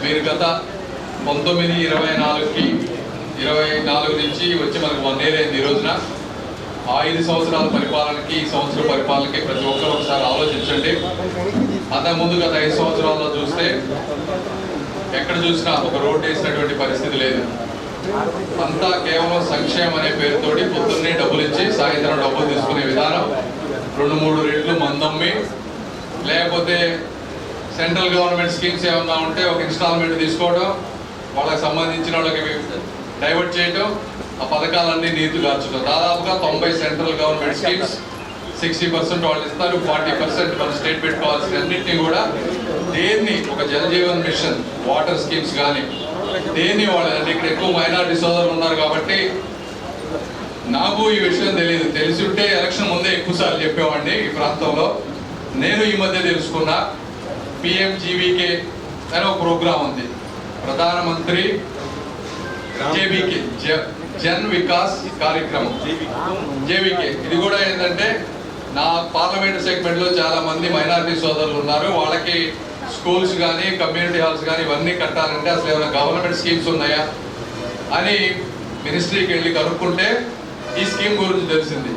మీరు గత 19-24కి 24 నుంచి వచ్చి మనకు 1 year అయింది. ఈ రోజున ఆ 5 సంవత్సరాల పరిపాలనకి ఈ సంవత్సరం పరిపాలనకి ప్రతి ఒక్కరు ఒకసారి ఆలోచించండి. అంతకుముందు గత 5 సంవత్సరాల్లో చూస్తే ఎక్కడ చూసినా ఒక రోడ్డు వేసినటువంటి పరిస్థితి లేదు. అంతా కేవలం సంక్షేమం అనే పేరుతోటి పొద్దున్నే డబ్బులు ఇచ్చి సాయంత్రం డబ్బులు తీసుకునే విధానం, 2-3 రెట్లు మందమ్మి, లేకపోతే సెంట్రల్ గవర్నమెంట్ స్కీమ్స్ ఏమన్నా ఉంటే ఒక ఇన్స్టాల్మెంట్ తీసుకోవడం, వాళ్ళకి సంబంధించిన వాళ్ళకి డైవర్ట్ చేయడం, ఆ పథకాలన్నీ నీతి గార్చడం. దాదాపుగా 90 సెంట్రల్ గవర్నమెంట్ స్కీమ్స్ 60% వాళ్ళు ఇస్తారు, 40% మన స్టేట్ పెట్టుకోవాల్సిన అన్నింటినీ కూడా దేన్ని ఒక జలజీవన్ మిషన్ వాటర్ స్కీమ్స్ కానీ దేన్ని వాళ్ళంటే ఇక్కడ ఎక్కువ మైనారిటీ సోదరులు ఉన్నారు కాబట్టి నాకు ఈ విషయం తెలియదు. తెలిసి ఉంటే ఎలక్షన్ ముందే ఎక్కువసార్లు చెప్పేవాడిని ఈ ప్రాంతంలో. నేను ఈ మధ్య తెలుసుకున్న PMGVK అనే ఒక ప్రోగ్రాం ఉంది, ప్రధానమంత్రి JVK జన్ వికాస్ కార్యక్రమం JVK. ఇది కూడా ఏంటంటే నా పార్లమెంట్ సెగ్మెంట్లో చాలా మంది మైనారిటీ సోదరులు ఉన్నారు. వాళ్ళకి స్కూల్స్ కానీ కమ్యూనిటీ హాల్స్ కానీ ఇవన్నీ కట్టాలంటే అసలు ఏమైనా గవర్నమెంట్ స్కీమ్స్ ఉన్నాయా అని మినిస్ట్రీకి వెళ్ళి కనుక్కుంటే ఈ స్కీమ్ గురించి తెలిసింది.